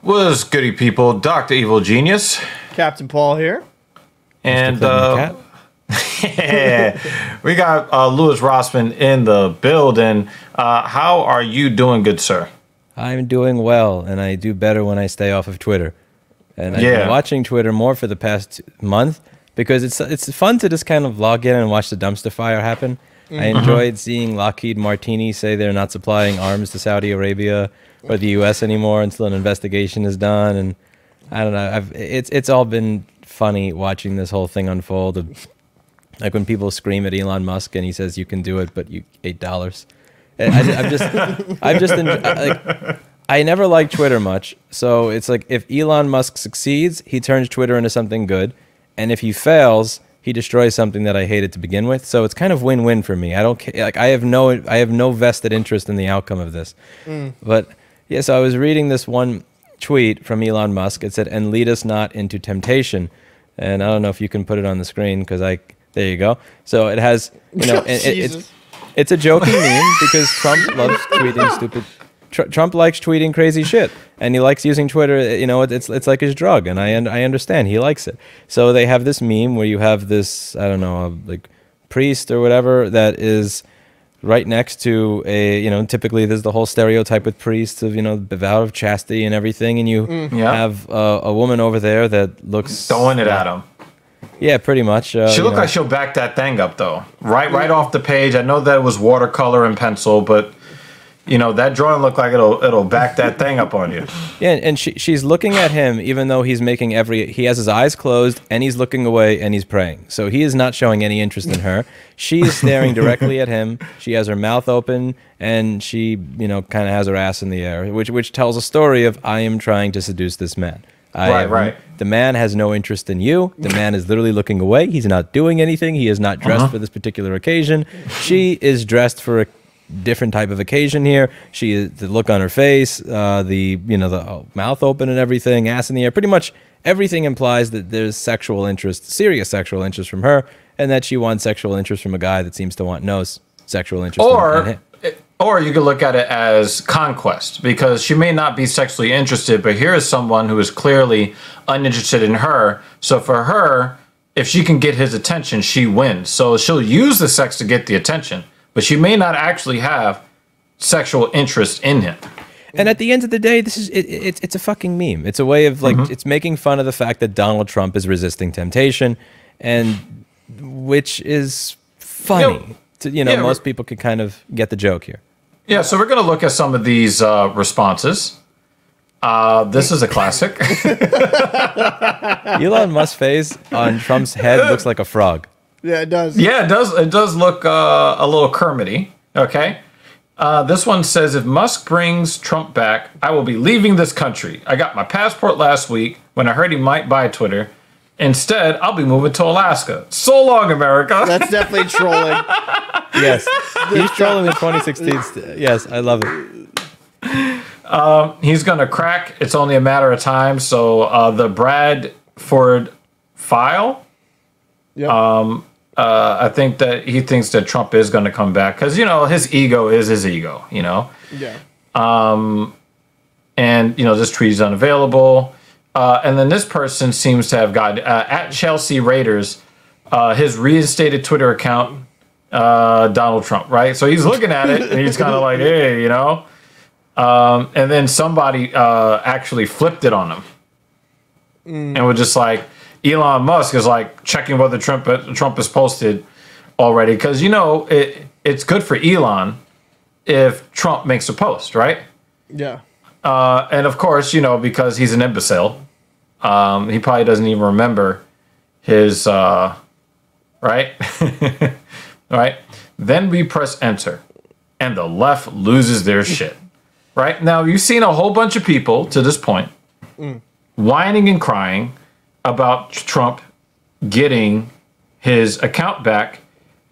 Was goody people, Dr. Evil Genius. Captain Paul here. And we got Louis Rossman in the building. How are you doing, good sir? I'm doing well, and I do better when I stay off of Twitter. And I've been watching Twitter more for the past month because it's fun to just kind of log in and watch the dumpster fire happen. I enjoyed seeing Lockheed Martini say they're not supplying arms to Saudi Arabia or the U.S. anymore until an investigation is done. And I don't know. It's all been funny watching this whole thing unfold. Like when people scream at Elon Musk and he says you can do it, but you $8. I never liked Twitter much. So it's like if Elon Musk succeeds, he turns Twitter into something good, and if he fails, he destroys something that I hated to begin with. So it's kind of win-win for me. I don't care. Like I have no vested interest in the outcome of this. But yeah, so I was reading this one tweet from Elon Musk. It said, "And lead us not into temptation." And I don't know if you can put it on the screen because there you go. So it has, it's a joking meme because Trump loves tweeting stupid. Trump likes tweeting crazy shit, and he likes using Twitter. It's like his drug, and I understand he likes it. So they have this meme where you have this, I don't know, like priest or whatever that is right next to a, typically there's the whole stereotype with priests of, the vow of chastity and everything, and you have a woman over there that looks throwing it at him. Yeah, pretty much. She looked like she'll back that thing up though, right off the page. I know that it was watercolor and pencil, but. That drawing looked like it'll back that thing up on you. Yeah, and she's looking at him even though he's making he has his eyes closed and he's looking away and he's praying. So he is not showing any interest in her. She's staring directly at him. She has her mouth open and she, kind of has her ass in the air, which tells a story of I am trying to seduce this man. Right. The man has no interest in you. The man is literally looking away. He's not doing anything. He is not dressed for this particular occasion. She is dressed for a different type of occasion here. She is the look on her face, the mouth open and everything, ass in the air. Pretty much everything implies that there's sexual interest, serious sexual interest from her, and that she wants sexual interest from a guy that seems to want no sexual interest in him. Or you could look at it as conquest, because she may not be sexually interested, but here is someone who is clearly uninterested in her. So for her, if she can get his attention, she wins. So she'll use the sex to get the attention, but she may not actually have sexual interest in him. And at the end of the day, it's a fucking meme. It's a way of it's making fun of the fact that Donald Trump is resisting temptation, and which is funny. Most people can kind of get the joke here. Yeah, so we're going to look at some of these responses. This is a classic. Elon Musk's face on Trump's head looks like a frog. Yeah, it does. Yeah, it does. It does look a little Kermity. Okay. This one says, if Musk brings Trump back, I will be leaving this country. I got my passport last week when I heard he might buy Twitter. Instead, I'll be moving to Alaska. So long, America. That's definitely trolling. Yes. He's trolling in 2016. Yes, I love it. He's going to crack. It's only a matter of time. So the Bradford file. Yep. I think that he thinks that Trump is going to come back because, his ego is his ego, Yeah. And, this tweet is unavailable. And then this person seems to have got at Chelsea Raiders, his reinstated Twitter account, Donald Trump, right? So he's looking at it and he's kind of like, hey, and then somebody actually flipped it on him and was just like, Elon Musk is like checking whether Trump is posted already. Because, it's good for Elon if Trump makes a post, right? Yeah. And of course, because he's an imbecile, he probably doesn't even remember his, right? Right? Then we press enter and the left loses their shit, right? Now, you've seen a whole bunch of people to this point whining and crying about Trump getting his account back.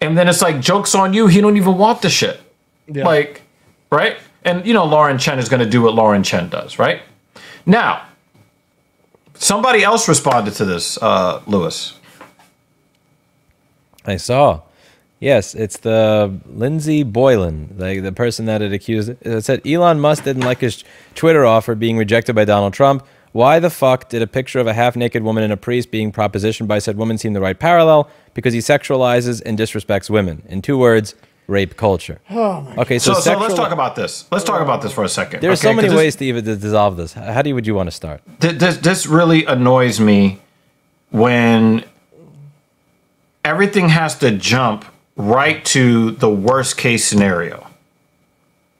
And then it's like, joke's on you. He don't even want the shit. Yeah. Like, right? And, Lauren Chen is going to do what Lauren Chen does, right? Now, somebody else responded to this, Lewis. I saw. Yes, it's the Lindsey Boylan, the person that it accused. It said Elon Musk didn't like his Twitter offer being rejected by Donald Trump. Why the fuck did a picture of a half-naked woman and a priest being propositioned by said woman seem the right parallel? Because he sexualizes and disrespects women. In 2 words, rape culture. Oh my Okay, So let's talk about this. Let's talk about this for a second. There are so many 'cause ways to even dissolve this. How would you want to start? This really annoys me when everything has to jump right to the worst case scenario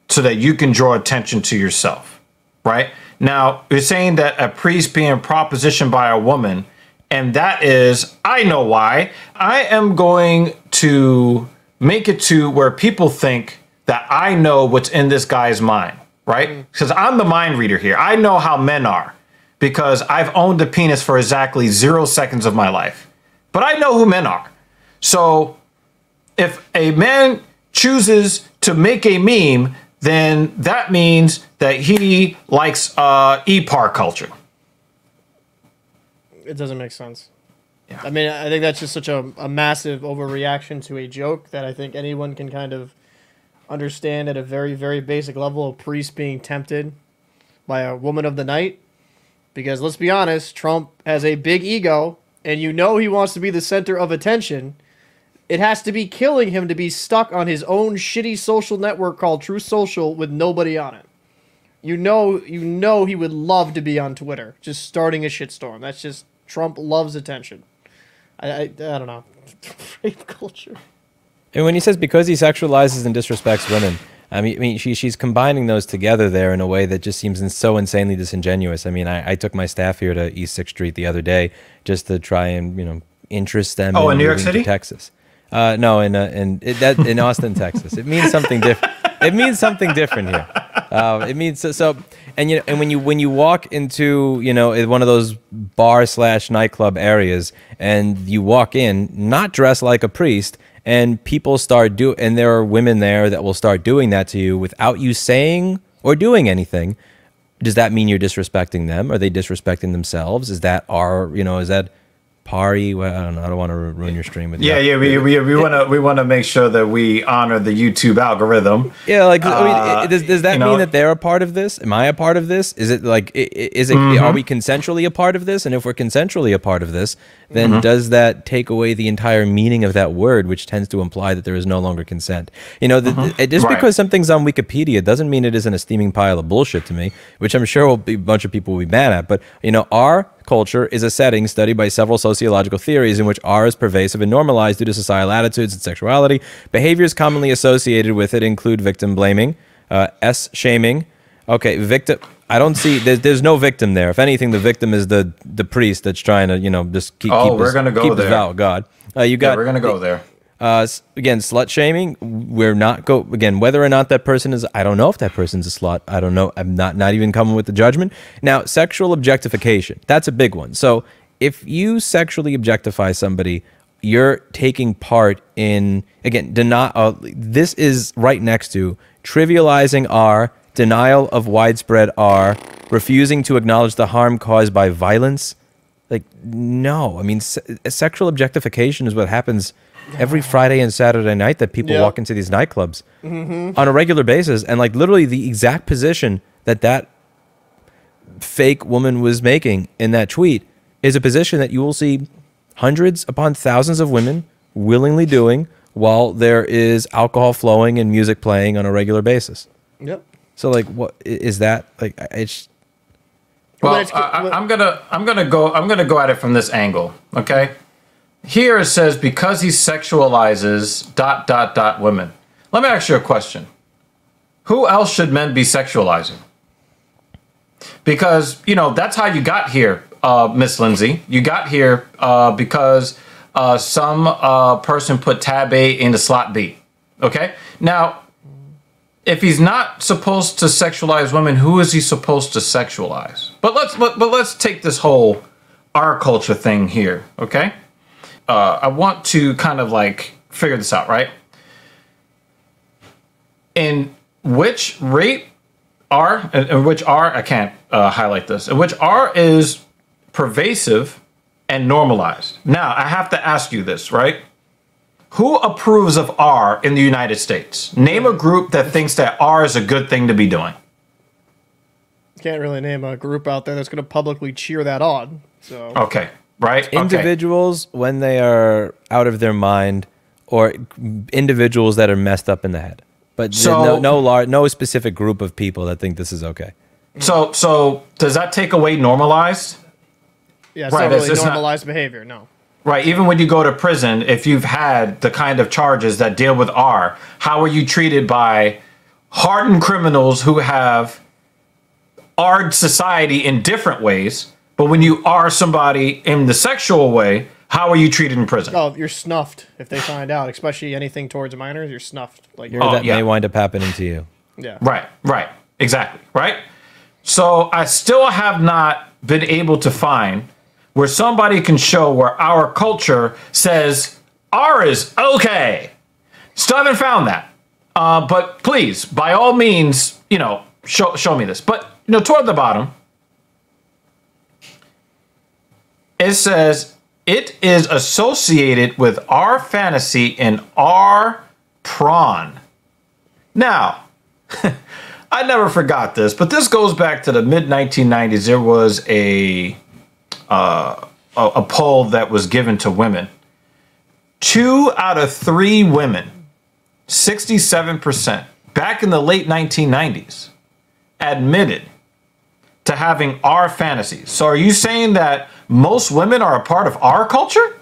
so that you can draw attention to yourself, right? Now, you're saying that a priest being propositioned by a woman, and that is, I know why. I am going to make it to where people think that I know what's in this guy's mind, right? Because I'm the mind reader here. I know how men are because I've owned a penis for exactly 0 seconds of my life. But I know who men are. So if a man chooses to make a meme, then that means that he likes e-par culture. It doesn't make sense. Yeah. I mean, I think that's just such a massive overreaction to a joke that I think anyone can kind of understand at a very, very basic level. A priest being tempted by a woman of the night. Because let's be honest, Trump has a big ego, and you know he wants to be the center of attention. It has to be killing him to be stuck on his own shitty social network called Truth Social with nobody on it. You know he would love to be on Twitter, just starting a shitstorm. That's just, Trump loves attention. I don't know. Rape culture. And when he says because he sexualizes and disrespects women, I mean she's combining those together there in a way that just seems so insanely disingenuous. I mean, I took my staff here to East 6th Street the other day just to try and, interest them in New York moving City? to Texas. No, in Austin, Texas. It means something different. It means something different here. It means so. And and when you walk into one of those bar/nightclub areas, and you walk in not dressed like a priest, and people and there are women there that will start doing that to you without you saying or doing anything. Does that mean you're disrespecting them? Are they disrespecting themselves? Is that is that party? Well, I don't know. I don't want to ruin your stream with Yeah, we want to make sure that we honor the YouTube algorithm. Yeah, I mean, does that mean that they're a part of this? Am I a part of this? Is it are we consensually a part of this? And if we're consensually a part of this, then does that take away the entire meaning of that word, which tends to imply that there is no longer consent? Just because something's on Wikipedia doesn't mean it isn't a steaming pile of bullshit to me, which I'm sure a bunch of people will be mad at. But our culture is a setting studied by several sociological theories in which R is pervasive and normalized due to societal attitudes and sexuality. Behaviors commonly associated with it include victim blaming, S-shaming. Okay, victim. I don't see. There's no victim there. If anything, the victim is the priest that's trying to just keep we're gonna go there. His vow of God. We're gonna go there. Again, slut shaming. We're not again, whether or not that person is. I don't know if that person's a slut. I don't know. I'm not even coming with the judgment. Now, sexual objectification. That's a big one. So if you sexually objectify somebody, you're taking part in, again, this is right next to trivializing R, denial of widespread R, refusing to acknowledge the harm caused by violence. No. I mean, sexual objectification is what happens every Friday and Saturday night that people walk into these nightclubs on a regular basis. And literally the exact position that fake woman was making in that tweet is a position that you will see hundreds upon thousands of women willingly doing while there is alcohol flowing and music playing on a regular basis. Yep. So what is that? It's Well, I'm gonna go at it from this angle. Okay, here it says because he sexualizes ... women. Let me ask you a question. Who else should men be sexualizing? Because that's how you got here, Miss Lindsay. You got here because some person put tab A into slot B. Okay, now if he's not supposed to sexualize women, who is he supposed to sexualize? But let's take this whole our culture thing here, okay? I want to kind of figure this out, right? In which rate R, in which R, I can't highlight this, in which R is pervasive and normalized. Now, I have to ask you this, right? Who approves of R in the United States? Name a group that thinks that R is a good thing to be doing. Can't really name a group out there that's going to publicly cheer that on. So Okay, right? Individuals when they are out of their mind, or individuals that are messed up in the head. But So- no specific group of people that think this is okay. So does that take away normalized? yeah, it's Right, not really it's not- normalized behavior. No. Right, even when you go to prison, if you've had the kind of charges that deal with R, how are you treated by hardened criminals who have R'd society in different ways? But when you R somebody in the sexual way, how are you treated in prison? Oh, you're snuffed if they find out, especially anything towards minors. You're snuffed. Like, That yeah. may wind up happening to you. yeah. Right, exactly, right? So I still have not been able to find where somebody can show where our culture says R is okay. Still haven't found that. But please, by all means, show me this. But, toward the bottom, it says it is associated with R fantasy and R prawn. Now, I never forgot this, but this goes back to the mid 1990s. There was a poll that was given to women. 2 out of 3 women, 67%, back in the late 1990s, admitted to having R fantasies. So are you saying that most women are a part of our culture?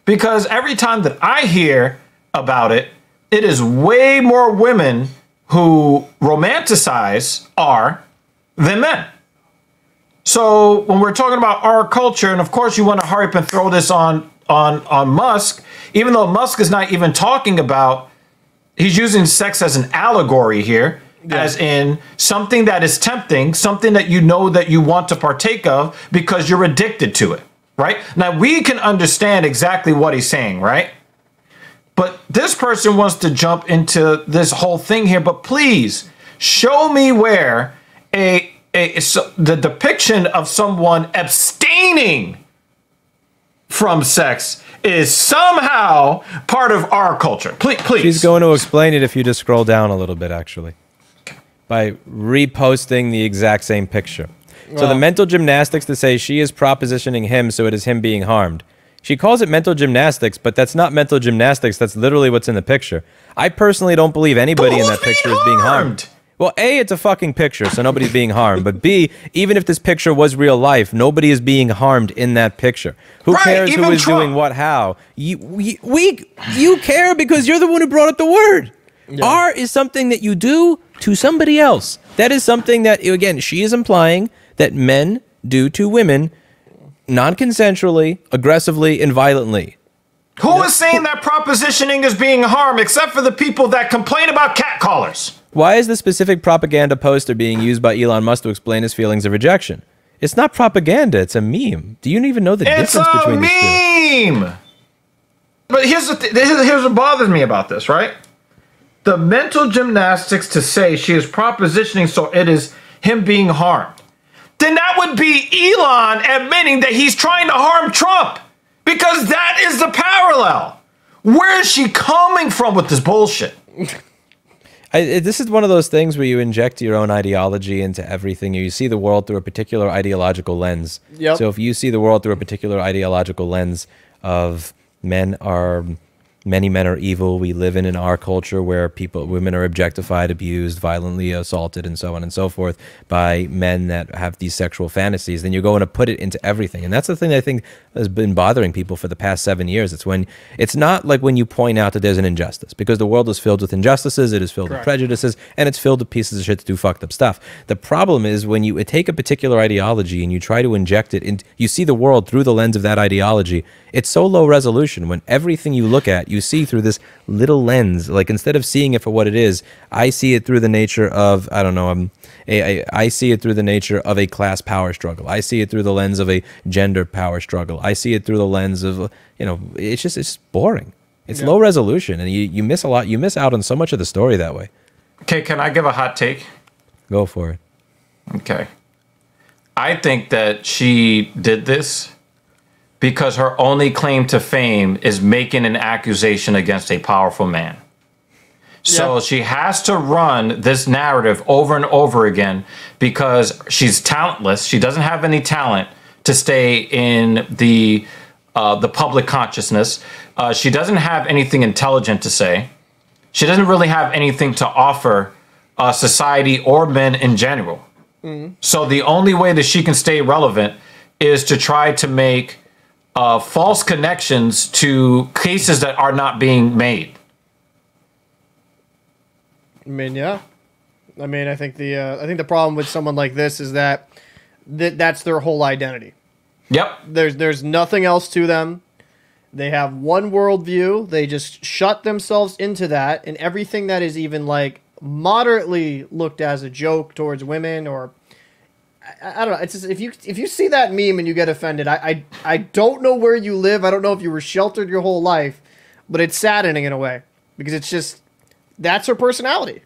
Because every time that I hear about it, it is way more women who romanticize R than men. So when we're talking about our culture, and of course you want to hurry up and throw this on Musk, even though Musk is not even talking about, he's using sex as an allegory here, as in something that is tempting, something that you know that you want to partake of because you're addicted to it, right? Now we can understand exactly what he's saying, right? But this person wants to jump into this whole thing here, but please show me where the depiction of someone abstaining from sex is somehow part of our culture. Please. She's going to explain it if you just scroll down a little bit, actually, by reposting the exact same picture. So the mental gymnastics to say she is propositioning him, so it is him being harmed. She calls it mental gymnastics, but that's not mental gymnastics. That's literally what's in the picture. I personally don't believe anybody in that picture is being harmed. Well, A, it's a fucking picture, so nobody's being harmed. But B, even if this picture was real life, nobody is being harmed in that picture. Who cares who is doing what, how? You care because you're the one who brought up the word. Yeah. R is something that you do to somebody else. That is something that, again, she is implying that men do to women non-consensually, aggressively, and violently. Who is saying that propositioning is being harmed except for the people that complain about catcallers? Why is the specific propaganda poster being used by Elon Musk to explain his feelings of rejection? It's not propaganda, it's a meme. Do you even know the difference between these two? It's a meme! But here's what bothers me about this, right? The mental gymnastics to say she is propositioning so it is him being harmed. Then that would be Elon admitting that he's trying to harm Trump. Because that is the parallel. Where is she coming from with this bullshit? This is one of those things where you inject your own ideology into everything. You see the world through a particular ideological lens. Yep. So if you see the world through a particular ideological lens of many men are evil, we live in our culture where women are objectified, abused, violently assaulted, and so on and so forth by men that have these sexual fantasies, then you're going to put it into everything. And that's the thing that I think has been bothering people for the past 7 years. It's not like when you point out that there's an injustice, because the world is filled with injustices, it is filled with prejudices, and it's filled with pieces of shit to do fucked up stuff. The problem is when you take a particular ideology and you try to inject it in, you see the world through the lens of that ideology. It's so low resolution when everything you look at, you see through this little lens. Like, instead of seeing it for what it is, I see it through the nature of, I don't know, I see it through the nature of a class power struggle. I see it through the lens of a gender power struggle. I see it through the lens of, it's boring. It's low resolution, and you miss a lot. You miss out on so much of the story that way. Okay, can I give a hot take? Go for it. Okay. I think that she did this because her only claim to fame is making an accusation against a powerful man. So she has to run this narrative over and over again because she's talentless. She doesn't have any talent to stay in the public consciousness. She doesn't have anything intelligent to say. She doesn't really have anything to offer society or men in general. So the only way that she can stay relevant is to try to make false connections to cases that are not being made. I mean, yeah. I mean, I think the problem with someone like this is that that's their whole identity. Yep. There's nothing else to them. They have one worldview. They just shut themselves into that, and everything that is even like moderately looked as a joke towards women, or I don't know. It's just, if you see that meme and you get offended, I don't know where you live. I don't know if you were sheltered your whole life, but it's saddening in a way because it's just. That's her personality.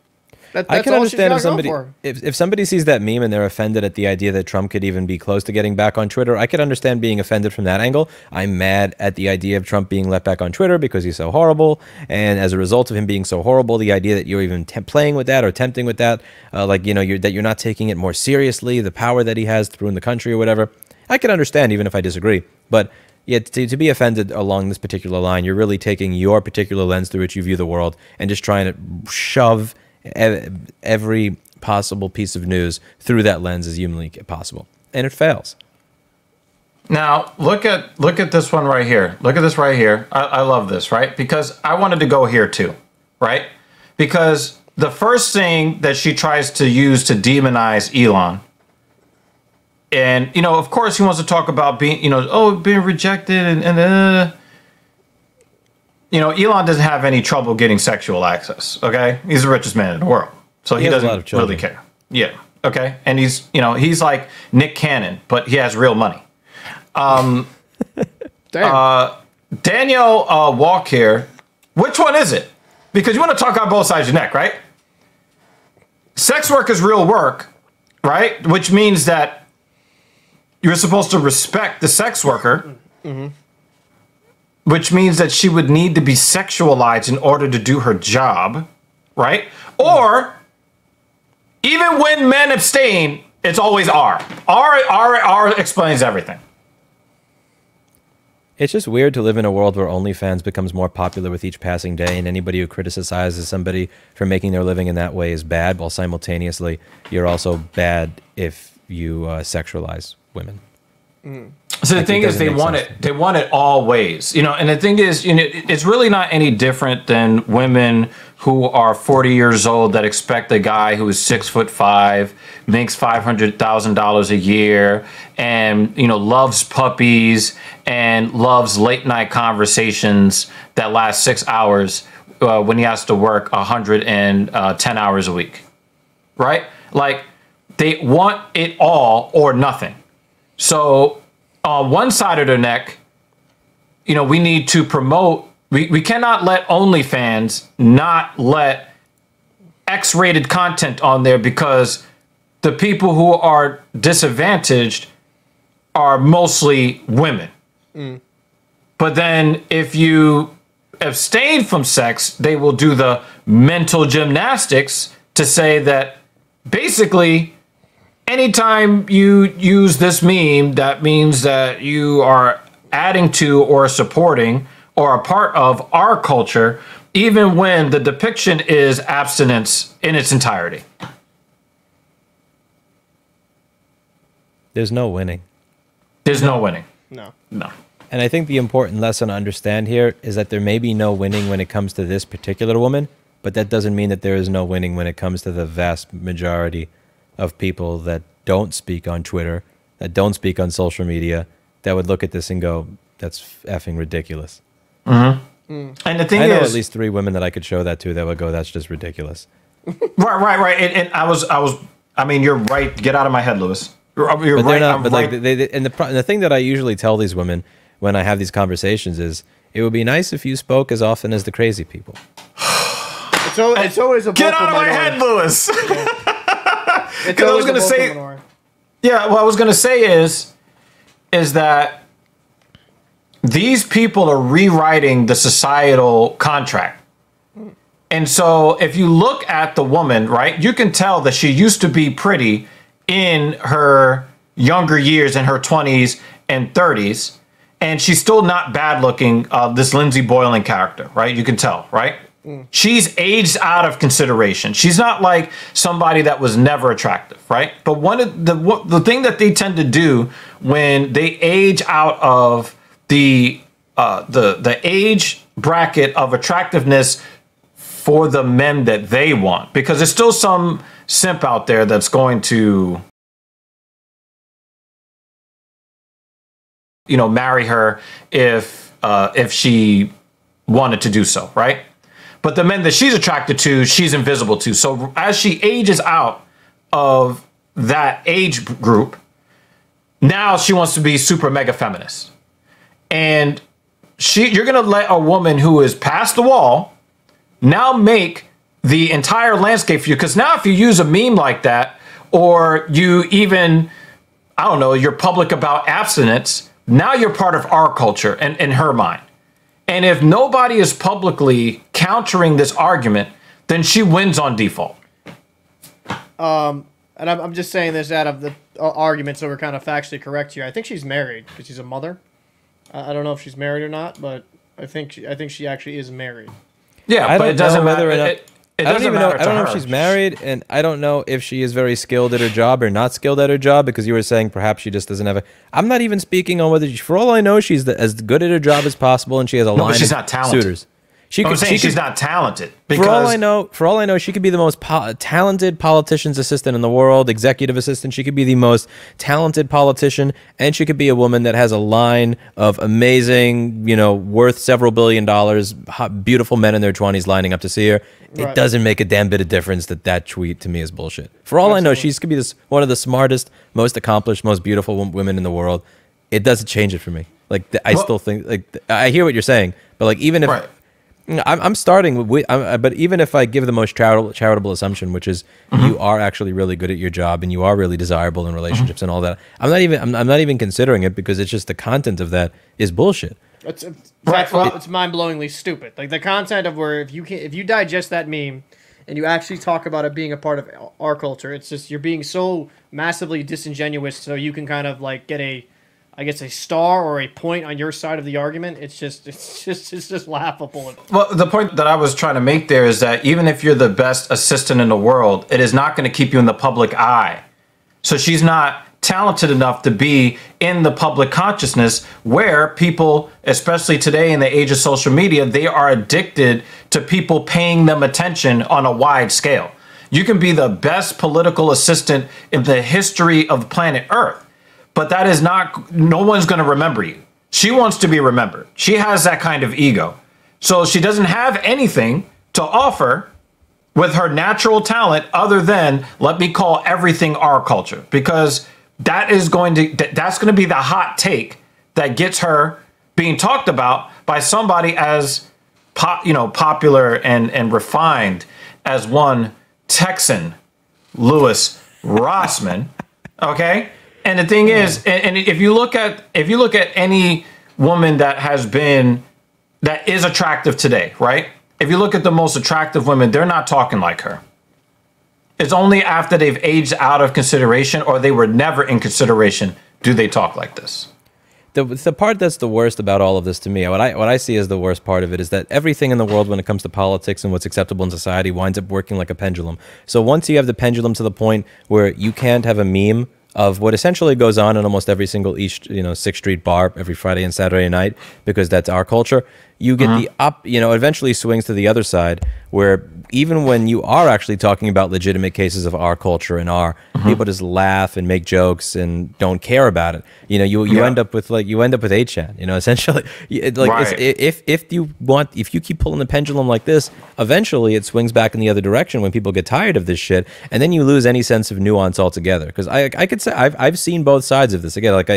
That's I can all she's understand gotta if somebody sees that meme and they're offended at the idea that Trump could even be close to getting back on Twitter. I could understand being offended from that angle. I'm mad at the idea of Trump being let back on Twitter because he's so horrible, and as a result of him being so horrible, the idea that you're even playing with that or tempting with that, that you're not taking it more seriously, the power that he has through in the country or whatever. I can understand even if I disagree, but. Yet to be offended along this particular line, you're really taking your particular lens through which you view the world and just trying to shove every possible piece of news through that lens as humanly possible. And it fails. Now, look at this one right here. Look at this right here. I love this, right? Because I wanted to go here too, right? Because the first thing that she tries to use to demonize Elon, and, of course, he wants to talk about being, being rejected. And Elon doesn't have any trouble getting sexual access. OK, he's the richest man in the world. So he doesn't really care. Yeah. OK. And he's like Nick Cannon, but he has real money. Daniel Walk here. Which one is it? Because you want to talk on both sides of your neck, right? Sex work is real work, right? Which means that you're supposed to respect the sex worker, which means that she would need to be sexualized in order to do her job, right? Or even when men abstain, it's always R. R explains everything. It's just weird to live in a world where OnlyFans becomes more popular with each passing day, and anybody who criticizes somebody for making their living in that way is bad, while simultaneously you're also bad if you sexualize women. So the thing is, they want it all ways, and the thing is, it's really not any different than women who are 40 years old that expect a guy who is 6'5", makes $500,000 a year, and loves puppies and loves late night conversations that last 6 hours when he has to work 110 hours a week, right? Like, they want it all or nothing. So on one side of the neck, we need to promote. We cannot let OnlyFans not let X-rated content on there because the people who are disadvantaged are mostly women. But then if you abstain from sex, they will do the mental gymnastics to say that basically anytime you use this meme, that means that you are adding to or supporting or a part of our culture, even when the depiction is abstinence in its entirety. There's no winning. There's no winning. No. And I think the important lesson to understand here is that there may be no winning when it comes to this particular woman, but that doesn't mean that there is no winning when it comes to the vast majority of people that don't speak on Twitter, that don't speak on social media, that would look at this and go, that's effing ridiculous. And the thing is, I know at least 3 women that I could show that to that would go, that's just ridiculous. Right. And I mean, you're right. Get out of my head, Lewis. You're But right. not, I'm but right. like the thing that I usually tell these women when I have these conversations is, it would be nice if you spoke as often as the crazy people. It's always a Get out of my head, Lewis. Because I was going to say, yeah, what I was going to say is that these people are rewriting the societal contract. And so if you look at the woman, right, you can tell that she used to be pretty in her younger years, in her 20s and 30s, and she's still not bad looking, this Lindsey Boylan character, right? You can tell, right? She's aged out of consideration. She's not like somebody that was never attractive, right? But one of the thing that they tend to do when they age out of the age bracket of attractiveness for the men that they want, because there's still some simp out there that's going to, you know, marry her if she wanted to do so, right? But the men that she's attracted to, she's invisible to. So as she ages out of that age group, now she wants to be super mega feminist. And you're going to let a woman who is past the wall now make the entire landscape for you. Because now if you use a meme like that, or you even, I don't know, you're public about abstinence, now you're part of our culture and in her mind. And if nobody is publicly countering this argument, then she wins on default. And I'm just saying this out of the argument, so we're kind of factually correct here. I think she's married because she's a mother. I don't know if she's married or not, but I think she actually is married. Yeah, but it doesn't matter. I don't know if she's married, and I don't know if she is very skilled at her job or not skilled at her job, because you were saying perhaps she just doesn't have a... I'm not even speaking on whether... for all I know, she's as good at her job as possible, and she has a line she's of not talented. Suitors. She's not talented. Because for all I know, she could be the most talented politician's assistant in the world, executive assistant. She could be the most talented politician, and she could be a woman that has a line of amazing, you know, worth several $1 billion, beautiful men in their 20s lining up to see her. It doesn't make a damn bit of difference that tweet to me is bullshit. For all I know, she could be one of the smartest, most accomplished, most beautiful women in the world. It doesn't change it for me. Like I still think, like, I hear what you're saying, but like even if... I'm starting with, but even if I give the most charitable assumption, which is you are actually really good at your job and you are really desirable in relationships and all that, I'm not even considering it, because it's just the content of that is bullshit. It's mind-blowingly stupid. Like the content of where if you digest that meme and you actually talk about it being a part of our culture, it's just you're being so massively disingenuous, so you can kind of like get a star or a point on your side of the argument. It's just laughable. Well, the point that I was trying to make there is that even if you're the best assistant in the world, it is not going to keep you in the public eye. So she's not talented enough to be in the public consciousness, where people, especially today in the age of social media, they are addicted to people paying them attention on a wide scale. You can be the best political assistant in the history of planet Earth, but that is not, no one's going to remember you. She wants to be remembered. She has that kind of ego. So she doesn't have anything to offer with her natural talent other than, let me call everything our culture, because that's going to be the hot take that gets her being talked about by somebody as popular and refined as one Texan, Louis Rossman. Okay. And the thing is, and if you look at any woman that is attractive today, right? If you look at the most attractive women, they're not talking like her. It's only after they've aged out of consideration, or they were never in consideration, do they talk like this. The part that's the worst about all of this to me, what I see as the worst part of it, is that everything in the world when it comes to politics and what's acceptable in society winds up working like a pendulum. So once you have the pendulum to the point where you can't have a meme of what essentially goes on in almost every single East, 6th Street bar every Friday and Saturday night, because that's our culture, you get eventually swings to the other side, where even when you are actually talking about legitimate cases of our culture and people just laugh and make jokes and don't care about it. You end up with 8chan, essentially. If you keep pulling the pendulum like this, eventually it swings back in the other direction when people get tired of this shit, and then you lose any sense of nuance altogether. Because I could say I've seen both sides of this. Again, like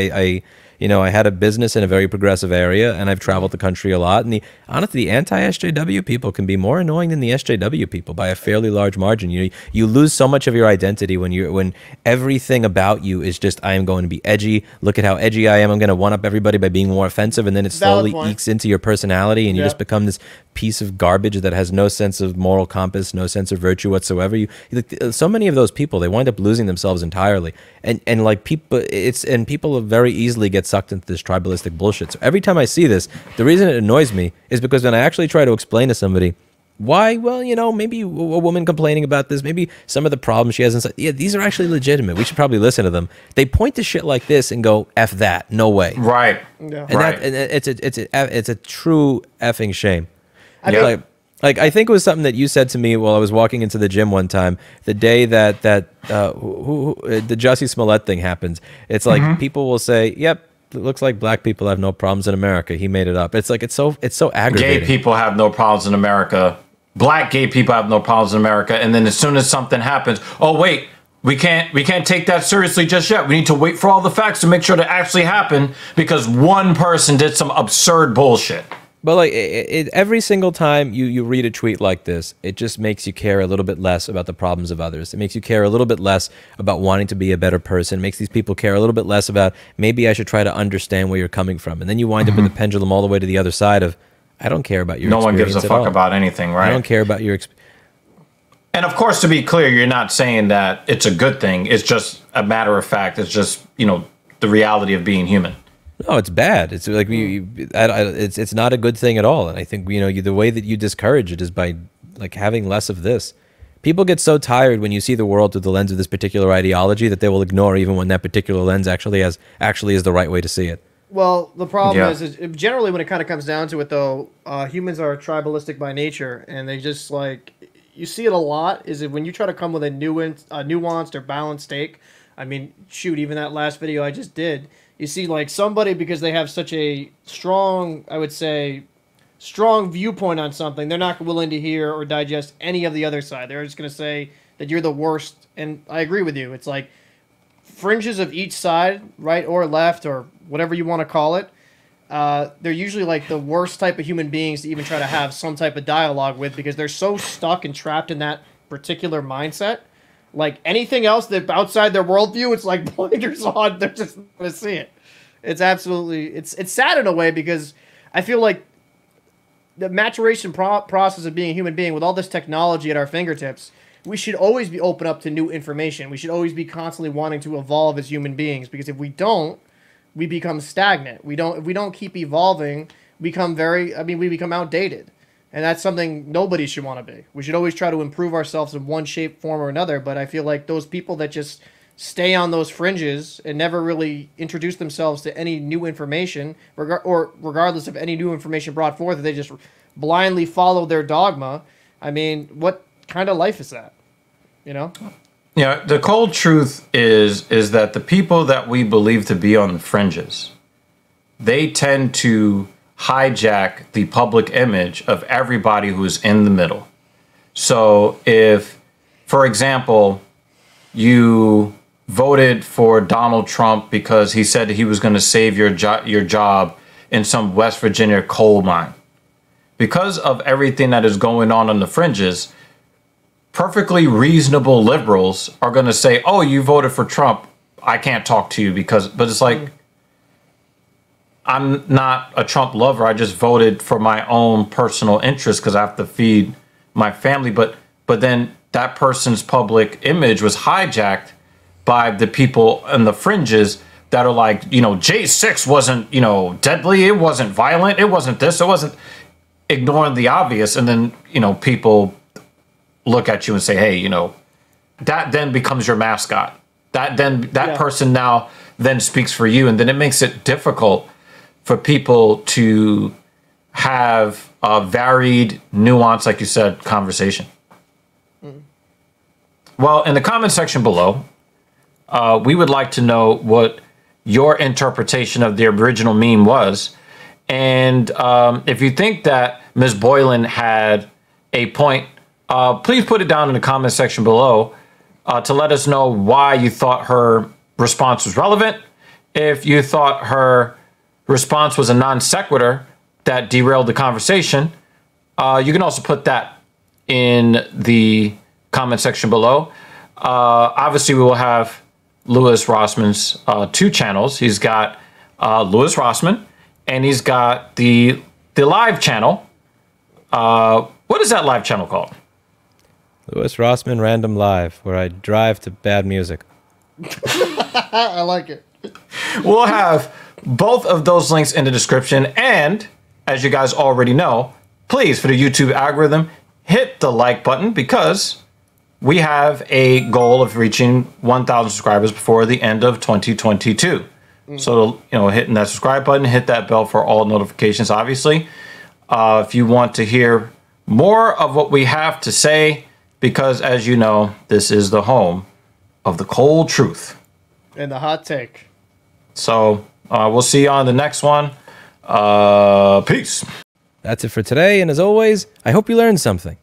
You know, I had a business in a very progressive area, and I've traveled the country a lot. And honestly, the anti-SJW people can be more annoying than the SJW people by a fairly large margin. You lose so much of your identity when everything about you is just, I am going to be edgy. Look at how edgy I am. I'm going to one up everybody by being more offensive, and then it slowly ekes into your personality, and you just become this piece of garbage that has no sense of moral compass, no sense of virtue whatsoever. So many of those people, they wind up losing themselves entirely, and like people very easily get sucked into this tribalistic bullshit. So every time I see this, the reason it annoys me is because when I actually try to explain to somebody why, well, you know, maybe a woman complaining about this, maybe some of the problems she has inside, yeah, these are actually legitimate, we should probably listen to them, they point to shit like this and go, F that, no way. Right. Yeah. And it's a true effing shame. Like I think it was something that you said to me while I was walking into the gym one time, the day that the Jussie Smollett thing happened. It's like people will say, "Yep, it looks like black people have no problems in America. He made it up." It's like it's so aggravating. Gay people have no problems in America. Black gay people have no problems in America. And then as soon as something happens, oh wait, we can't take that seriously just yet. We need to wait for all the facts to make sure that actually happened because one person did some absurd bullshit. But like every single time you read a tweet like this, it just makes you care a little bit less about the problems of others. It makes you care a little bit less about wanting to be a better person. It makes these people care a little bit less about maybe I should try to understand where you're coming from. And then you wind up with the pendulum all the way to the other side of I don't care about your experience. No one gives a fuck about anything, right? I don't care about your experience. And of course, to be clear, you're not saying that it's a good thing. It's just a matter of fact. It's just, you know, the reality of being human. No, it's bad. It's like it's not a good thing at all. And I think, you know, the way that you discourage it is by like having less of this. People get so tired when you see the world through the lens of this particular ideology that they will ignore even when that particular lens actually is the right way to see it. Well, the problem is generally when it kind of comes down to it, though, humans are tribalistic by nature, and they just like you see it a lot. Is when you try to come with a nuanced or balanced take. I mean, shoot, even that last video I just did. You see, like, somebody, because they have such a strong, I would say, strong viewpoint on something, they're not willing to hear or digest any of the other side. They're just going to say that you're the worst, and I agree with you. It's like fringes of each side, right or left, or whatever you want to call it, they're usually, like, the worst type of human beings to even try to have some type of dialogue with because they're so stuck and trapped in that particular mindset. Like anything else that outside their worldview, it's like blinders on. They're just not going to see it. It's absolutely, it's sad in a way because I feel like the maturation process of being a human being with all this technology at our fingertips, we should always be open up to new information. We should always be constantly wanting to evolve as human beings because if we don't, we become stagnant. If we don't keep evolving, we become outdated. And that's something nobody should want to be. We should always try to improve ourselves in one shape, form, or another. But I feel like those people that just stay on those fringes and never really introduce themselves to any new information, regardless of any new information brought forth, they just blindly follow their dogma. I mean, what kind of life is that? You know? Yeah, the cold truth is that the people that we believe to be on the fringes, they tend to hijack the public image of everybody who's in the middle. So if, for example, you voted for Donald Trump because he said he was going to save your job in some West Virginia coal mine, because of everything that is going on the fringes, perfectly reasonable liberals are going to say, oh, you voted for Trump, I can't talk to you but it's like, I'm not a Trump lover. I just voted for my own personal interest because I have to feed my family. But then that person's public image was hijacked by the people in the fringes that are like, you know, J6 wasn't, you know, deadly. It wasn't violent. It wasn't this. It wasn't, ignoring the obvious. And then, you know, people look at you and say, hey, you know, that then becomes your mascot. That person now then speaks for you. And then it makes it difficult for people to have a varied, nuanced, like you said, conversation. Well, in the comment section below, we would like to know what your interpretation of the original meme was. And if you think that Ms. Boylan had a point, please put it down in the comment section below to let us know why you thought her response was relevant If you thought her response was a non sequitur that derailed the conversation, you can also put that in the comment section below. Obviously, we will have Louis Rossman's 2 channels. He's got Louis Rossman, and he's got the live channel. What is that live channel called? Louis Rossman Random Live, where I drive to bad music. I like it. We'll have both of those links in the description. And as you guys already know, please, for the YouTube algorithm, hit the like button because we have a goal of reaching 1,000 subscribers before the end of 2022. So, hitting that subscribe button, hit that bell for all notifications, obviously. If you want to hear more of what we have to say, because as you know, this is the home of the cold truth. And the hot take. So we'll see you on the next one. Peace. That's it for today, and as always, I hope you learned something.